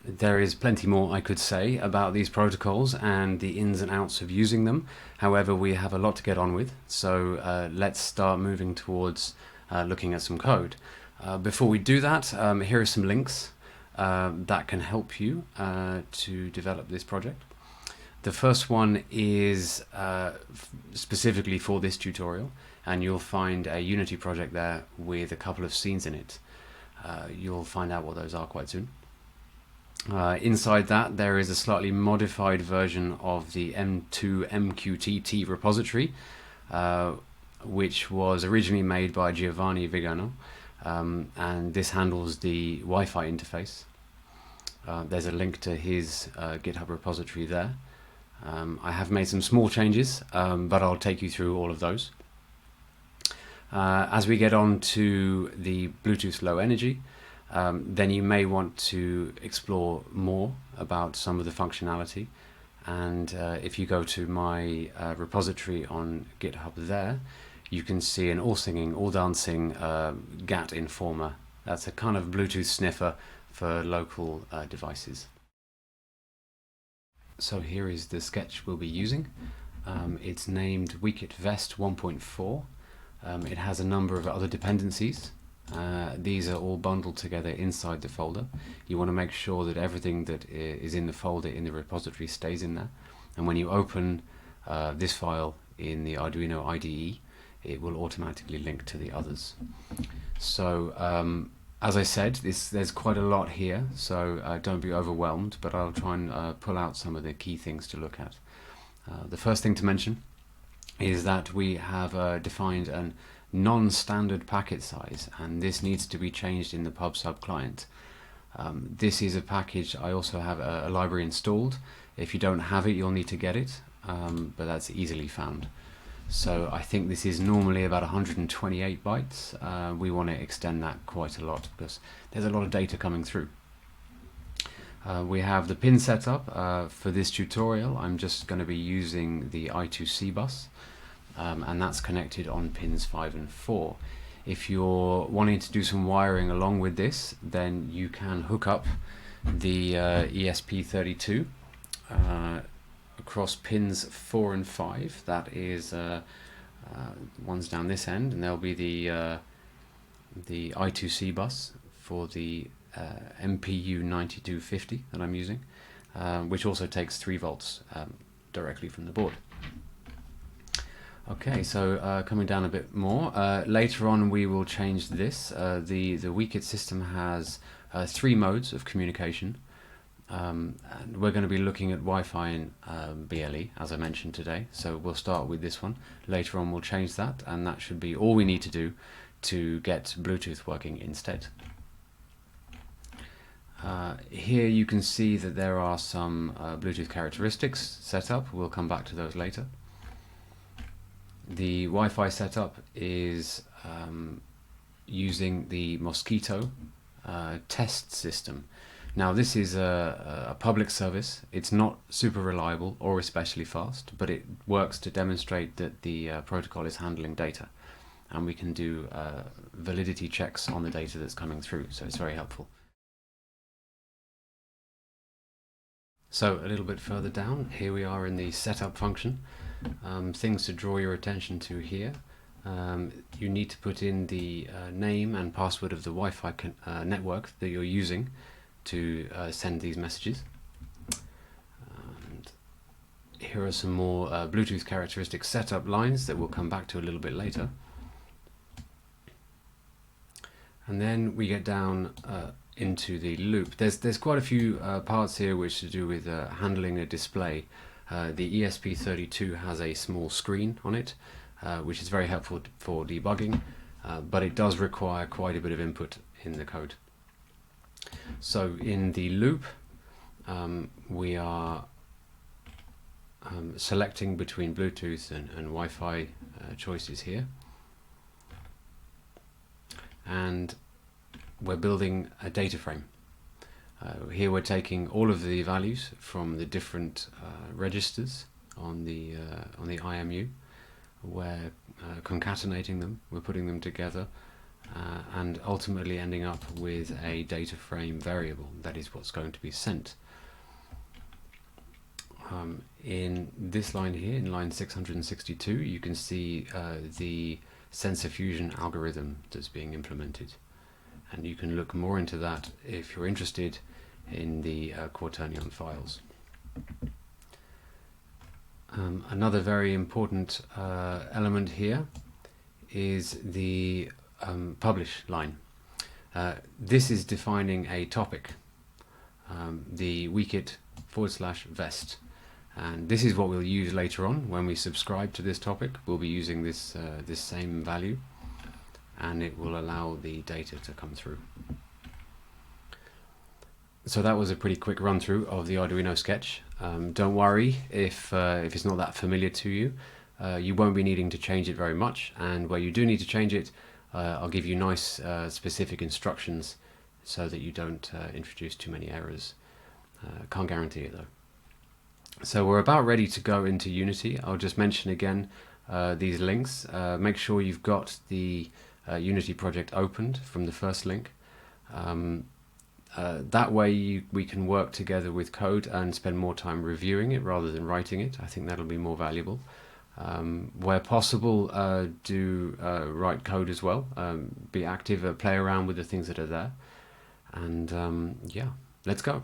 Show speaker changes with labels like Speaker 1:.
Speaker 1: There is plenty more I could say about these protocols and the ins and outs of using them. However, we have a lot to get on with, so let's start moving towards looking at some code. Before we do that, here are some links that can help you to develop this project. The first one is specifically for this tutorial, and you'll find a Unity project there with a couple of scenes in it. You'll find out what those are quite soon. Inside that, there is a slightly modified version of the M2 MQTT repository, which was originally made by Giovanni Vigano, and this handles the Wi-Fi interface. There's a link to his GitHub repository there. I have made some small changes, but I'll take you through all of those. As we get on to the Bluetooth Low Energy, then you may want to explore more about some of the functionality. And if you go to my repository on GitHub there, you can see an all singing, all dancing GAT informer. That's a kind of Bluetooth sniffer for local devices. So here is the sketch we'll be using. It's named Weekit Vest 1.4. It has a number of other dependencies. These are all bundled together inside the folder. You want to make sure that everything that is in the folder in the repository stays in there. And when you open this file in the Arduino IDE, it will automatically link to the others. So as I said, there's quite a lot here, so don't be overwhelmed, but I'll try and pull out some of the key things to look at. The first thing to mention is that we have defined an non-standard packet size, and this needs to be changed in the PubSub client. This is a package. I also have a library installed. If you don't have it, you'll need to get it, but that's easily found. So I think this is normally about 128 bytes. We want to extend that quite a lot because there's a lot of data coming through. We have the pin setup. For this tutorial, I'm just going to be using the I2C bus. And that's connected on pins 5 and 4. If you're wanting to do some wiring along with this, then you can hook up the ESP32 across pins 4 and 5. That is one's down this end, and there'll be the I2C bus for the MPU 9250 that I'm using, which also takes 3 volts directly from the board. Okay, so coming down a bit more, later on we will change this. The Weekit system has 3 modes of communication, and we're going to be looking at Wi-Fi and BLE, as I mentioned today, so we'll start with this one. Later on we'll change that, and that should be all we need to do to get Bluetooth working instead. Here you can see that there are some Bluetooth characteristics set up. We'll come back to those later. The Wi-Fi setup is using the Mosquito test system. Now this is a public service. It's not super reliable or especially fast, but it works to demonstrate that the protocol is handling data, and we can do validity checks on the data that's coming through, so it's very helpful. So a little bit further down, here we are in the setup function. Things to draw your attention to here. You need to put in the name and password of the Wi-Fi network that you're using to send these messages. And here are some more Bluetooth characteristic setup lines that we'll come back to a little bit later. And then we get down into the loop. There's quite a few parts here which to do with handling a display. The ESP32 has a small screen on it, which is very helpful for debugging, but it does require quite a bit of input in the code. So in the loop, we are selecting between Bluetooth and Wi-Fi choices here, and we're building a data frame. Here we're taking all of the values from the different registers on the IMU. We're concatenating them, we're putting them together, and ultimately ending up with a data frame variable. That is what's going to be sent. In this line here, in line 662, you can see the sensor fusion algorithm that's being implemented, and you can look more into that if you're interested in the Quaternion files. Another very important element here is the publish line. This is defining a topic, the wikit/vest, and this is what we'll use later on when we subscribe to this topic. We'll be using this this same value, and it will allow the data to come through. So that was a pretty quick run through of the Arduino sketch. Don't worry if it's not that familiar to you. You won't be needing to change it very much, and where you do need to change it, I'll give you nice specific instructions so that you don't introduce too many errors. Can't guarantee it though. So we're about ready to go into Unity. I'll just mention again these links. Make sure you've got the Unity project opened from the first link. That way we can work together with code and spend more time reviewing it rather than writing it. I think that'll be more valuable. Where possible, do write code as well. Be active, play around with the things that are there. And yeah, let's go.